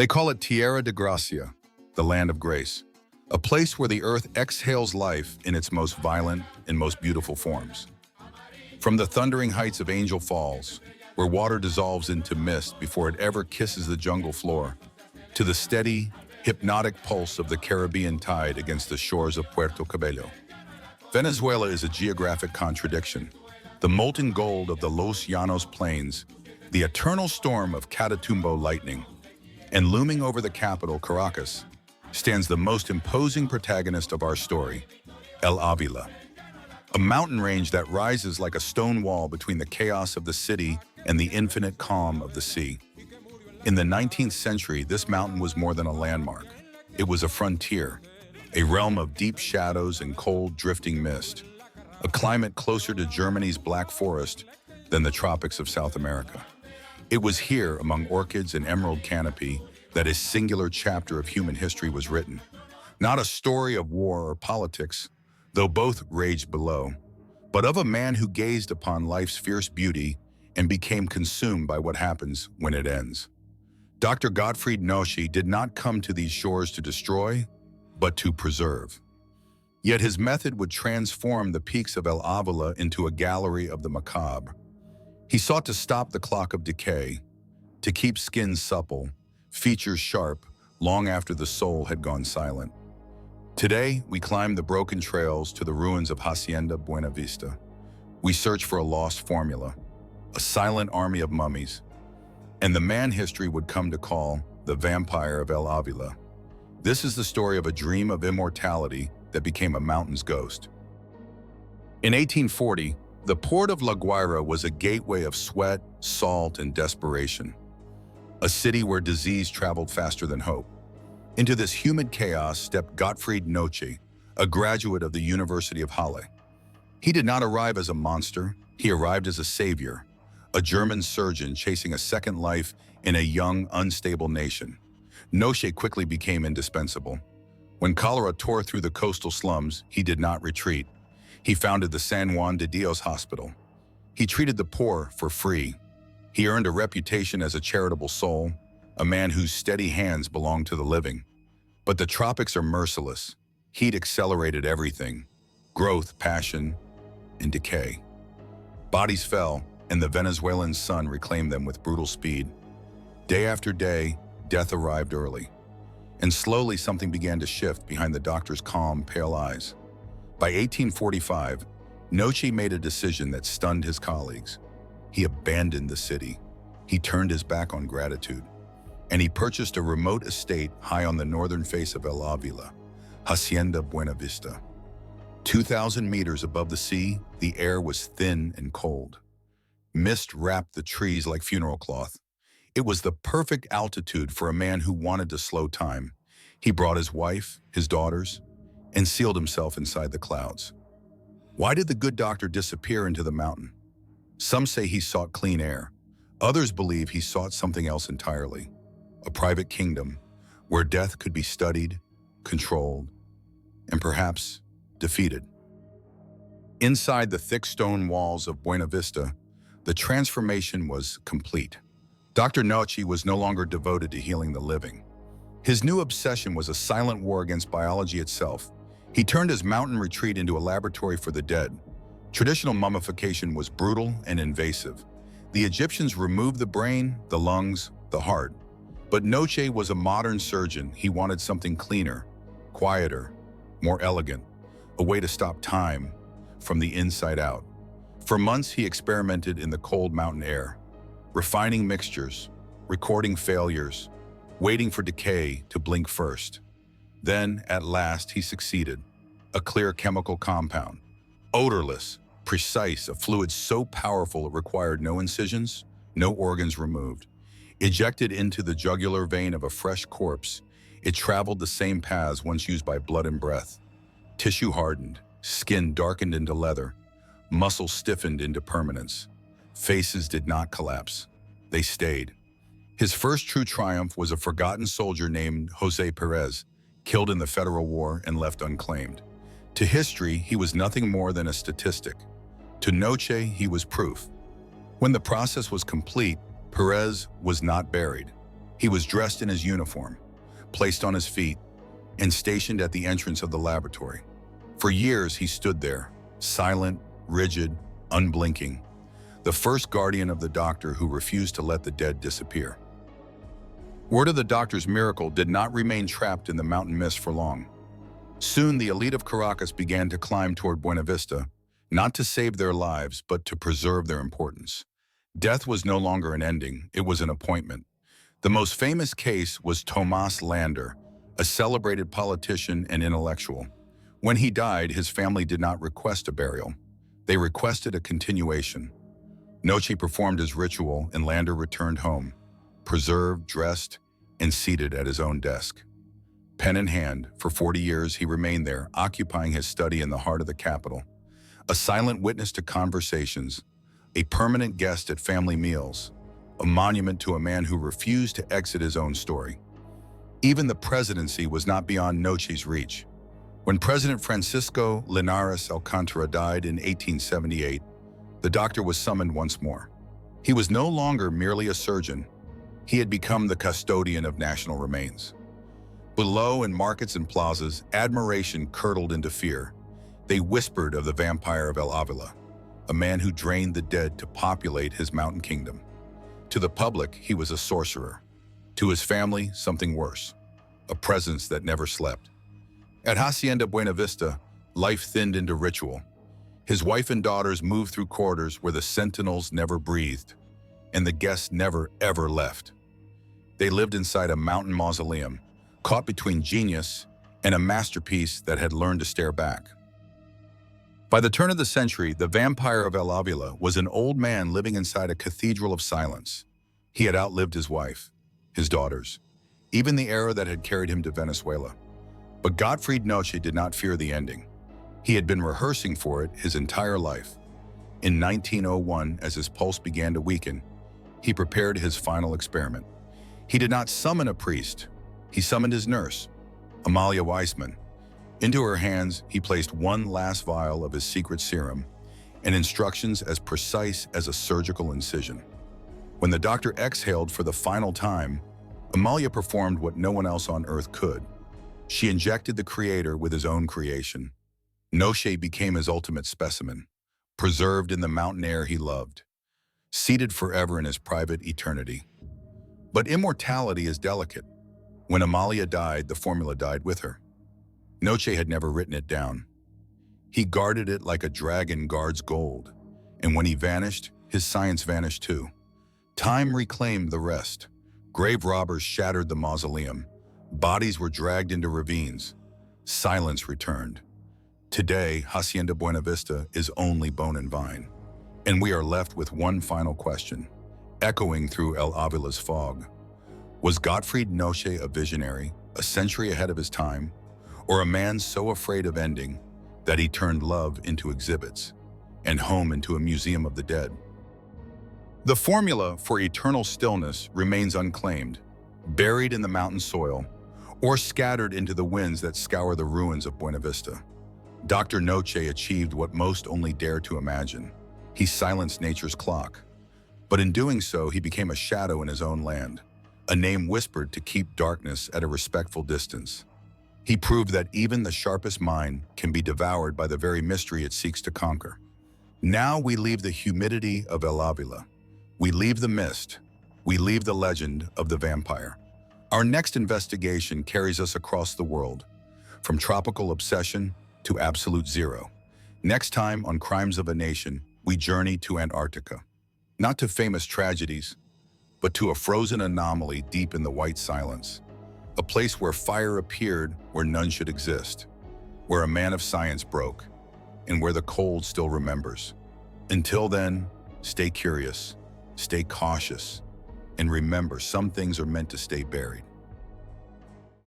They call it Tierra de Gracia, the land of grace, a place where the earth exhales life in its most violent and most beautiful forms. From the thundering heights of Angel Falls, where water dissolves into mist before it ever kisses the jungle floor, to the steady, hypnotic pulse of the Caribbean tide against the shores of Puerto Cabello. Venezuela is a geographic contradiction. The molten gold of the Los Llanos Plains, the eternal storm of Catatumbo lightning, and looming over the capital, Caracas, stands the most imposing protagonist of our story, El Ávila, a mountain range that rises like a stone wall between the chaos of the city and the infinite calm of the sea. In the 19th century, this mountain was more than a landmark. It was a frontier, a realm of deep shadows and cold, drifting mist, a climate closer to Germany's Black Forest than the tropics of South America. It was here, among orchids and emerald canopy, that a singular chapter of human history was written. Not a story of war or politics, though both raged below, but of a man who gazed upon life's fierce beauty and became consumed by what happens when it ends. Dr. Gottfried Knoche did not come to these shores to destroy, but to preserve. Yet his method would transform the peaks of El Ávila into a gallery of the macabre. He sought to stop the clock of decay, to keep skin supple, features sharp, long after the soul had gone silent. Today, we climb the broken trails to the ruins of Hacienda Buena Vista. We search for a lost formula, a silent army of mummies, and the man history would come to call the Vampire of El Ávila. This is the story of a dream of immortality that became a mountain's ghost. In 1840, the port of La Guaira was a gateway of sweat, salt, and desperation, a city where disease traveled faster than hope. Into this humid chaos stepped Gottfried Knoche, a graduate of the University of Halle. He did not arrive as a monster, he arrived as a savior, a German surgeon chasing a second life in a young, unstable nation. Knoche quickly became indispensable. When cholera tore through the coastal slums, he did not retreat. He founded the San Juan de Dios Hospital. He treated the poor for free. He earned a reputation as a charitable soul, a man whose steady hands belonged to the living. But the tropics are merciless. Heat accelerated everything: growth, passion, and decay. Bodies fell, and the Venezuelan sun reclaimed them with brutal speed. Day after day, death arrived early. And slowly something began to shift behind the doctor's calm, pale eyes. By 1845, Knoche made a decision that stunned his colleagues. He abandoned the city. He turned his back on gratitude. And he purchased a remote estate high on the northern face of El Ávila, Hacienda Buena Vista. 2,000 meters above the sea, the air was thin and cold. Mist wrapped the trees like funeral cloth. It was the perfect altitude for a man who wanted to slow time. He brought his wife, his daughters, and sealed himself inside the clouds. Why did the good doctor disappear into the mountain? Some say he sought clean air. Others believe he sought something else entirely. A private kingdom where death could be studied, controlled, and perhaps defeated. Inside the thick stone walls of Buena Vista, the transformation was complete. Dr. Knoche was no longer devoted to healing the living. His new obsession was a silent war against biology itself. He turned his mountain retreat into a laboratory for the dead. Traditional mummification was brutal and invasive. The Egyptians removed the brain, the lungs, the heart. But Knoche was a modern surgeon. He wanted something cleaner, quieter, more elegant, a way to stop time from the inside out. For months, he experimented in the cold mountain air, refining mixtures, recording failures, waiting for decay to blink first. Then, at last, he succeeded. A clear chemical compound, odorless, precise, a fluid so powerful it required no incisions, no organs removed. Ejected into the jugular vein of a fresh corpse, it traveled the same paths once used by blood and breath. Tissue hardened, skin darkened into leather, muscles stiffened into permanence. Faces did not collapse. They stayed. His first true triumph was a forgotten soldier named Jose Perez, killed in the Federal War and left unclaimed. To history, he was nothing more than a statistic. To Knoche, he was proof. When the process was complete, Perez was not buried. He was dressed in his uniform, placed on his feet, and stationed at the entrance of the laboratory. For years, he stood there, silent, rigid, unblinking, the first guardian of the doctor who refused to let the dead disappear. Word of the doctor's miracle did not remain trapped in the mountain mist for long. Soon, the elite of Caracas began to climb toward Buena Vista, not to save their lives, but to preserve their importance. Death was no longer an ending, it was an appointment. The most famous case was Tomás Lander, a celebrated politician and intellectual. When he died, his family did not request a burial. They requested a continuation. Knoche performed his ritual and Lander returned home, preserved, dressed, and seated at his own desk. Pen in hand, for 40 years he remained there, occupying his study in the heart of the capital. A silent witness to conversations, a permanent guest at family meals, a monument to a man who refused to exit his own story. Even the presidency was not beyond Knoche's reach. When President Francisco Linares Alcántara died in 1878, the doctor was summoned once more. He was no longer merely a surgeon. He had become the custodian of national remains. Below, in markets and plazas, admiration curdled into fear. They whispered of the Vampire of El Ávila, a man who drained the dead to populate his mountain kingdom. To the public, he was a sorcerer. To his family, something worse, a presence that never slept. At Hacienda Buena Vista, life thinned into ritual. His wife and daughters moved through corridors where the sentinels never breathed, and the guests never, ever left. They lived inside a mountain mausoleum, caught between genius and a masterpiece that had learned to stare back. By the turn of the century, the Vampire of El Ávila was an old man living inside a cathedral of silence. He had outlived his wife, his daughters, even the era that had carried him to Venezuela. But Gottfried Knoche did not fear the ending. He had been rehearsing for it his entire life. In 1901, as his pulse began to weaken, he prepared his final experiment. He did not summon a priest. He summoned his nurse, Amalia Weissman. Into her hands, he placed one last vial of his secret serum and instructions as precise as a surgical incision. When the doctor exhaled for the final time, Amalia performed what no one else on earth could. She injected the creator with his own creation. Knoche became his ultimate specimen, preserved in the mountain air he loved, seated forever in his private eternity. But immortality is delicate. When Amalia died, the formula died with her. Knoche had never written it down. He guarded it like a dragon guards gold, and when he vanished, his science vanished too. Time reclaimed the rest. Grave robbers shattered the mausoleum. Bodies were dragged into ravines. Silence returned. Today, Hacienda Buena Vista is only bone and vine. And we are left with one final question, echoing through El Ávila's fog. Was Gottfried Knoche a visionary, a century ahead of his time, or a man so afraid of ending that he turned love into exhibits and home into a museum of the dead? The formula for eternal stillness remains unclaimed, buried in the mountain soil, or scattered into the winds that scour the ruins of Buena Vista. Dr. Knoche achieved what most only dare to imagine. He silenced nature's clock. But in doing so, he became a shadow in his own land, a name whispered to keep darkness at a respectful distance. He proved that even the sharpest mind can be devoured by the very mystery it seeks to conquer. Now we leave the humidity of El Ávila. We leave the mist. We leave the legend of the vampire. Our next investigation carries us across the world, from tropical obsession to absolute zero. Next time on Crimes of a Nation, we journey to Antarctica. Not to famous tragedies, but to a frozen anomaly deep in the white silence. A place where fire appeared where none should exist, where a man of science broke, and where the cold still remembers. Until then, stay curious, stay cautious, and remember, some things are meant to stay buried.